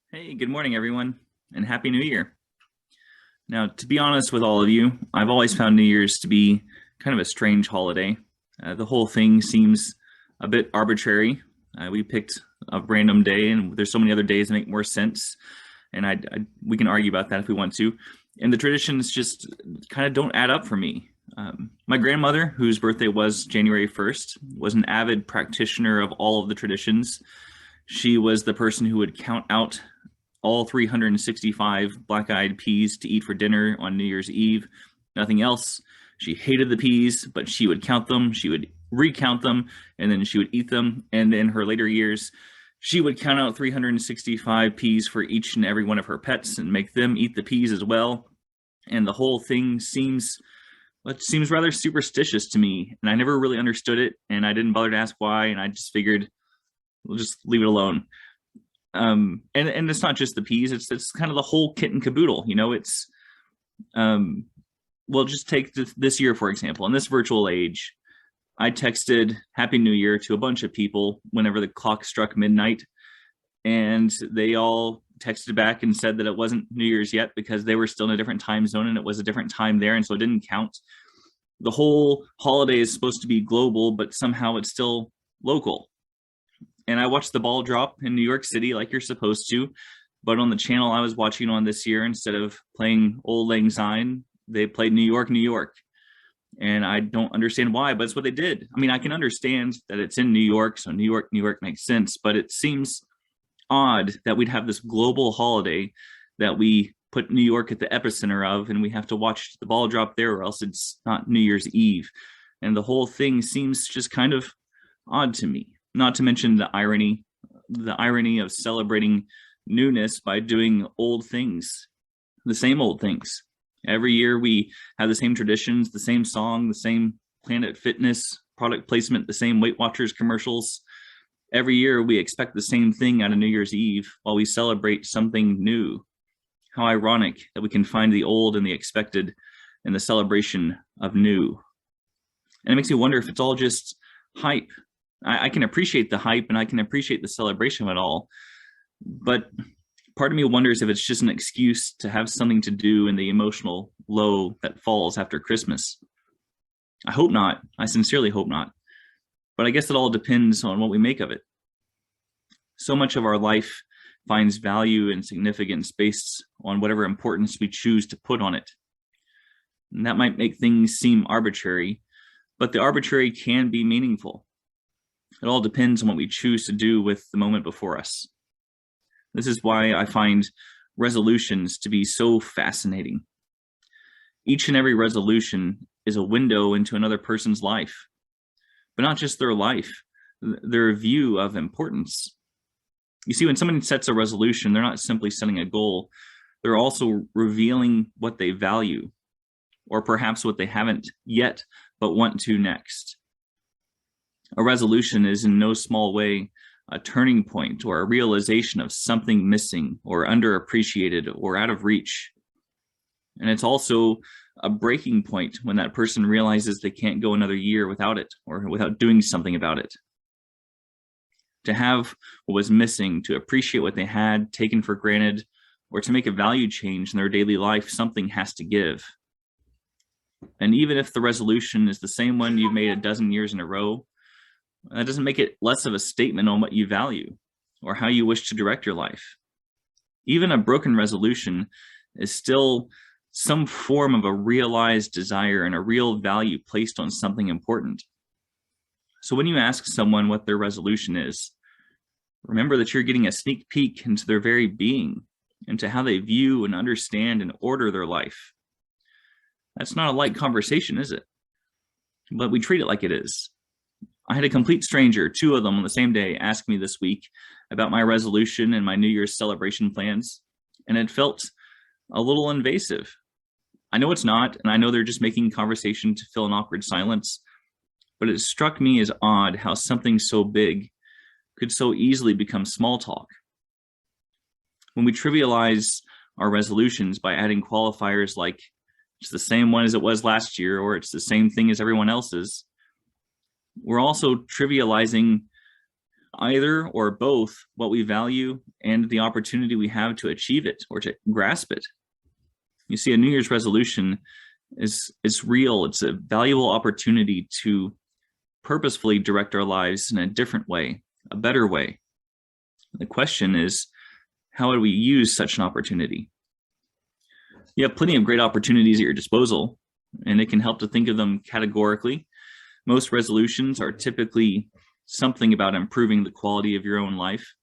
Hey, good morning, everyone, and Happy New Year. Now, to be honest with all of you, I've always found New Year's to be kind of a strange holiday. The whole thing seems a bit arbitrary. We picked a random day, and there's so many other days that make more sense. And we can argue about that if we want to. And the traditions just kind of don't add up for me. My grandmother, whose birthday was January 1st, was an avid practitioner of all of the traditions. She was the person who would count out all 365 black-eyed peas to eat for dinner on New Year's Eve. Nothing else. She hated the peas, but she would count them, she would recount them, and then she would eat them. And in her later years, she would count out 365 peas for each and every one of her pets and make them eat the peas as well. And the whole thing seems rather superstitious to me, and I never really understood it, and I didn't bother to ask why, and I just figured we'll just leave it alone. And it's not just the peas; it's kind of the whole kit and caboodle. It's well, just take this year for example. In this virtual age, I texted Happy New Year to a bunch of people whenever the clock struck midnight, and they all texted back and said that it wasn't New Year's yet because they were still in a different time zone and it was a different time there, and so it didn't count. The whole holiday is supposed to be global, but somehow it's still local. And I watched the ball drop in New York City like you're supposed to, but on the channel I was watching on this year, instead of playing Old Lang Syne, they played New York, New York. And I don't understand why, but it's what they did. I mean, I can understand that it's in New York, so New York, New York makes sense, but it seems odd that we'd have this global holiday that we put New York at the epicenter of, and we have to watch the ball drop there, or else it's not New Year's Eve. And the whole thing seems just kind of odd to me. Not to mention the irony of celebrating newness by doing old things, the same old things. Every year we have the same traditions, the same song, the same Planet Fitness product placement, the same Weight Watchers commercials. Every year we expect the same thing out of New Year's Eve while we celebrate something new. How ironic that we can find the old and the expected in the celebration of new. And it makes me wonder if it's all just hype. I can appreciate the hype and I can appreciate the celebration of it all, but part of me wonders if it's just an excuse to have something to do in the emotional low that falls after Christmas. I hope not. I sincerely hope not. But I guess it all depends on what we make of it. So much of our life finds value and significance based on whatever importance we choose to put on it. And that might make things seem arbitrary, but the arbitrary can be meaningful. It all depends on what we choose to do with the moment before us. This is why I find resolutions to be so fascinating. Each and every resolution is a window into another person's life, but not just their life, their view of importance. You see, when someone sets a resolution, they're not simply setting a goal, they're also revealing what they value, or perhaps what they haven't yet, but want to next. A resolution is in no small way a turning point or a realization of something missing or underappreciated or out of reach. And it's also a breaking point when that person realizes they can't go another year without it or without doing something about it. To have what was missing, to appreciate what they had taken for granted, or to make a value change in their daily life, something has to give. And even if the resolution is the same one you've made a dozen years in a row, that doesn't make it less of a statement on what you value or how you wish to direct your life. Even a broken resolution is still some form of a realized desire and a real value placed on something important. So when you ask someone what their resolution is, remember that you're getting a sneak peek into their very being, into how they view and understand and order their life. That's not a light conversation, is it? But we treat it like it is. I had a complete stranger, two of them on the same day, ask me this week about my resolution and my New Year's celebration plans, and it felt a little invasive. I know it's not, and I know they're just making conversation to fill an awkward silence, but it struck me as odd how something so big could so easily become small talk. When we trivialize our resolutions by adding qualifiers like it's the same one as it was last year, or it's the same thing as everyone else's, we're also trivializing either or both what we value and the opportunity we have to achieve it or to grasp it. You see, a New Year's resolution is real. It's a valuable opportunity to purposefully direct our lives in a different way, a better way. The question is, how would we use such an opportunity? You have plenty of great opportunities at your disposal, and it can help to think of them categorically. Most resolutions are typically something about improving the quality of your own life,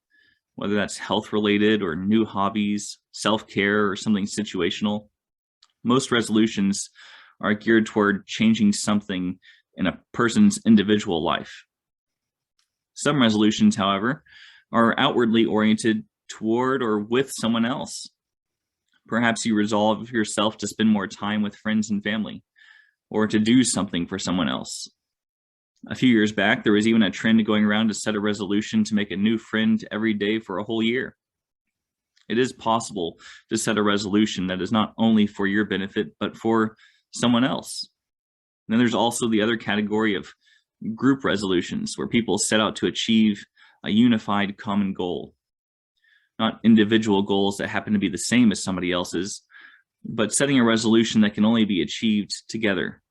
whether that's health-related or new hobbies, self-care, or something situational. Most resolutions are geared toward changing something in a person's individual life. Some resolutions, however, are outwardly oriented toward or with someone else. Perhaps you resolve yourself to spend more time with friends and family, or to do something for someone else. A few years back, there was even a trend going around to set a resolution to make a new friend every day for a whole year. It is possible to set a resolution that is not only for your benefit, but for someone else. And then there's also the other category of group resolutions, where people set out to achieve a unified common goal. Not individual goals that happen to be the same as somebody else's, but setting a resolution that can only be achieved together.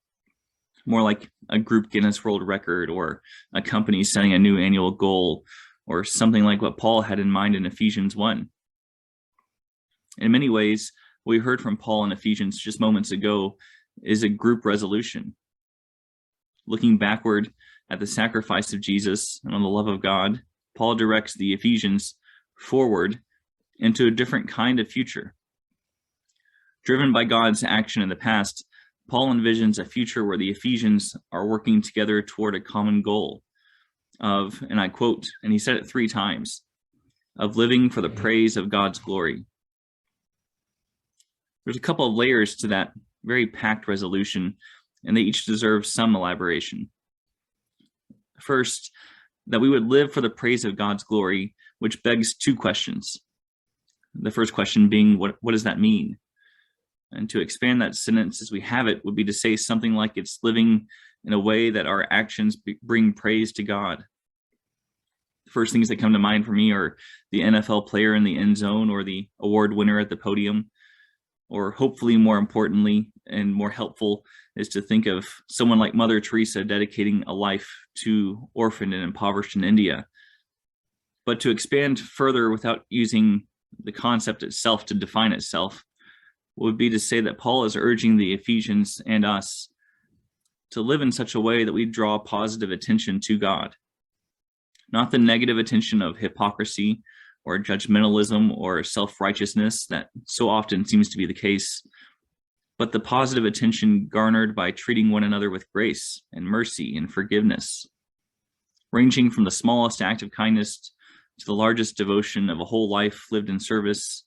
More like a group Guinness World Record, or a company setting a new annual goal, or something like what Paul had in mind in Ephesians 1. In many ways, what we heard from Paul in Ephesians just moments ago is a group resolution. Looking backward at the sacrifice of Jesus and on the love of God, Paul directs the Ephesians forward into a different kind of future. Driven by God's action in the past, Paul envisions a future where the Ephesians are working together toward a common goal of, and I quote, and he said it 3 times, of living for the praise of God's glory. There's a couple of layers to that very packed resolution, and they each deserve some elaboration. First, that we would live for the praise of God's glory, which begs 2 questions. The first question being, what does that mean? And to expand that sentence as we have it would be to say something like it's living in a way that our actions bring praise to God. The first things that come to mind for me are the NFL player in the end zone, or the award winner at the podium. Or hopefully more importantly and more helpful is to think of someone like Mother Teresa dedicating a life to orphaned and impoverished in India. But to expand further without using the concept itself to define itself would be to say that Paul is urging the Ephesians and us to live in such a way that we draw positive attention to God, not the negative attention of hypocrisy or judgmentalism or self-righteousness that so often seems to be the case, but the positive attention garnered by treating one another with grace and mercy and forgiveness, ranging from the smallest act of kindness to the largest devotion of a whole life lived in service.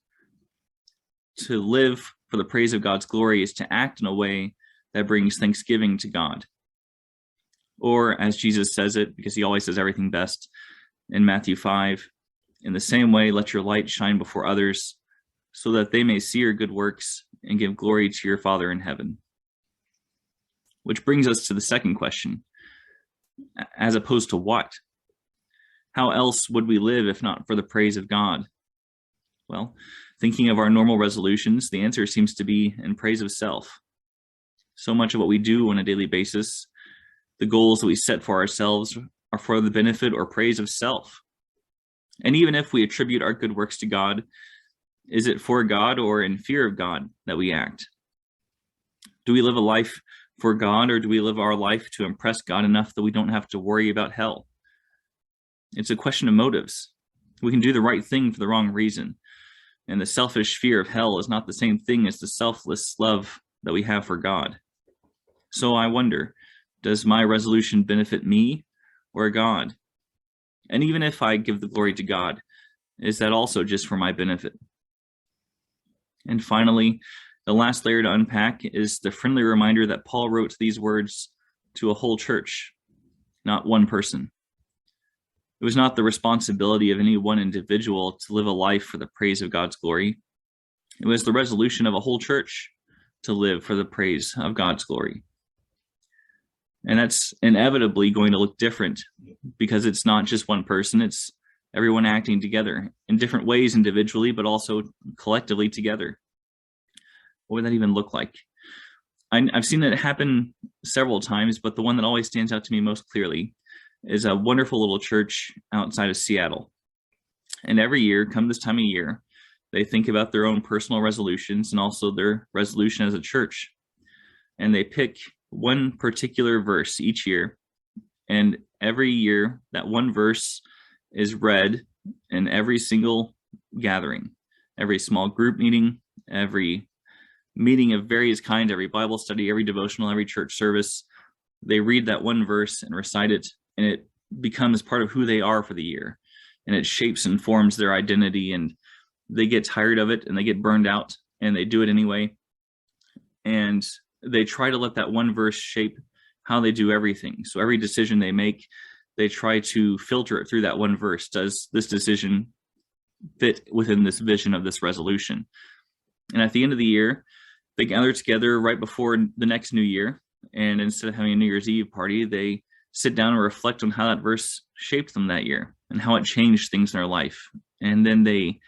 To live for the praise of God's glory is to act in a way that brings thanksgiving to God. Or as Jesus says it, because he always says everything best, in Matthew 5, in the same way, let your light shine before others, so that they may see your good works and give glory to your Father in heaven. Which brings us to the second question. As opposed to what? How else would we live if not for the praise of God? Well, thinking of our normal resolutions, the answer seems to be in praise of self. So much of what we do on a daily basis, the goals that we set for ourselves, are for the benefit or praise of self. And even if we attribute our good works to God, is it for God or in fear of God that we act? Do we live a life for God, or do we live our life to impress God enough that we don't have to worry about hell? It's a question of motives. We can do the right thing for the wrong reason. And the selfish fear of hell is not the same thing as the selfless love that we have for God. So I wonder, does my resolution benefit me or God? And even if I give the glory to God, is that also just for my benefit? And finally, the last layer to unpack is the friendly reminder that Paul wrote these words to a whole church, not one person. It was not the responsibility of any one individual to live a life for the praise of God's glory. It was the resolution of a whole church to live for the praise of God's glory. And that's inevitably going to look different because it's not just one person, it's everyone acting together in different ways individually, but also collectively together. What would that even look like? I've seen it happen several times, but the one that always stands out to me most clearly is a wonderful little church outside of Seattle. And every year, come this time of year, they think about their own personal resolutions and also their resolution as a church. And they pick one particular verse each year. And every year, that one verse is read in every single gathering, every small group meeting, every meeting of various kinds, every Bible study, every devotional, every church service. They read that one verse and recite it, and it becomes part of who they are for the year. And it shapes and forms their identity, and they get tired of it and they get burned out, and they do it anyway. And they try to let that one verse shape how they do everything. So every decision they make, they try to filter it through that one verse. Does this decision fit within this vision of this resolution? And at the end of the year, they gather together right before the next new year. And instead of having a New Year's Eve party, they sit down and reflect on how that verse shaped them that year and how it changed things in their life. And then they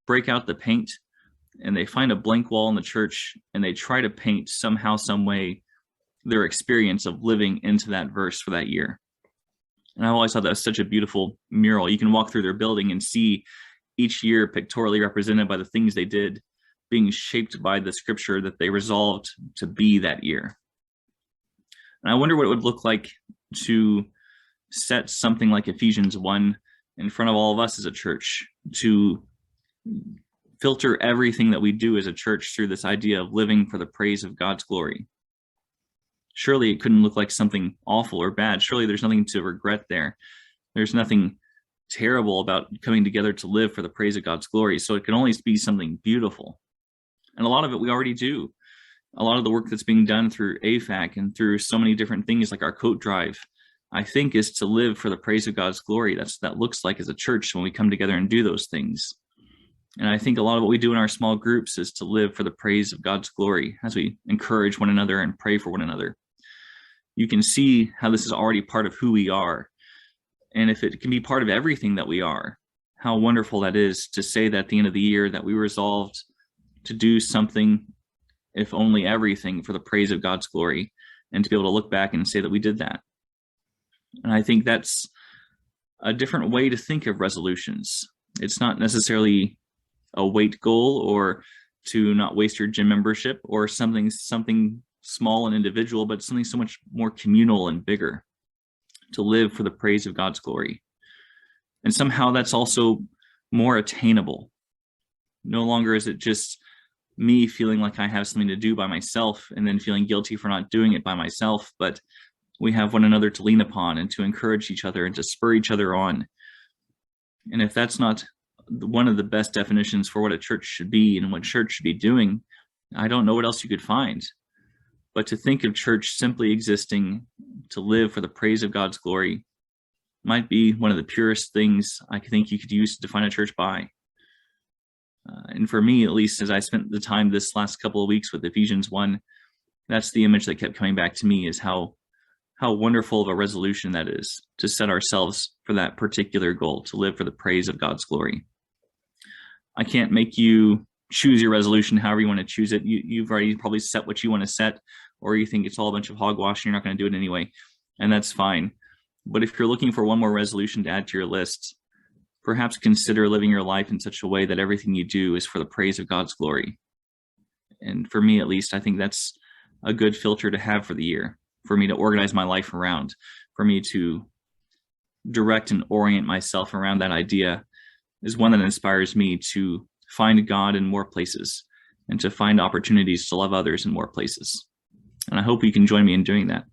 break out the paint and they find a blank wall in the church and they try to paint somehow, some way, their experience of living into that verse for that year. And I always thought that was such a beautiful mural. You can walk through their building and see each year pictorially represented by the things they did being shaped by the scripture that they resolved to be that year. And I wonder what it would look like to set something like Ephesians 1 in front of all of us as a church, to filter everything that we do as a church through this idea of living for the praise of God's glory. Surely it couldn't look like something awful or bad. Surely there's nothing to regret there. There's nothing terrible about coming together to live for the praise of God's glory. So it can only be something beautiful. And a lot of it we already do. A lot of the work that's being done through AFAC and through so many different things like our coat drive, I think, is to live for the praise of God's glory. That's what that looks like as a church when we come together and do those things. And I think a lot of what we do in our small groups is to live for the praise of God's glory as we encourage one another and pray for one another. You can see how this is already part of who we are. And if it can be part of everything that we are, how wonderful that is to say that at the end of the year that we resolved to do something, if only everything, for the praise of God's glory, and to be able to look back and say that we did that. And I think that's a different way to think of resolutions. It's not necessarily a weight goal or to not waste your gym membership or something small and individual, but something so much more communal and bigger, to live for the praise of God's glory. And somehow that's also more attainable. No longer is it just me feeling like I have something to do by myself and then feeling guilty for not doing it by myself, but we have one another to lean upon and to encourage each other and to spur each other on. And if that's not one of the best definitions for what a church should be and what church should be doing, I don't know what else you could find. But to think of church simply existing to live for the praise of God's glory might be one of the purest things I think you could use to define a church by. And for me, at least, as I spent the time this last couple of weeks with Ephesians 1, that's the image that kept coming back to me, is how wonderful of a resolution that is, to set ourselves for that particular goal, to live for the praise of God's glory. I can't make you choose your resolution however you want to choose it. You've already probably set what you want to set, or you think it's all a bunch of hogwash and you're not going to do it anyway, and that's fine. But if you're looking for one more resolution to add to your list, perhaps consider living your life in such a way that everything you do is for the praise of God's glory. And for me, at least, I think that's a good filter to have for the year, for me to organize my life around, for me to direct and orient myself around that idea, is one that inspires me to find God in more places and to find opportunities to love others in more places. And I hope you can join me in doing that.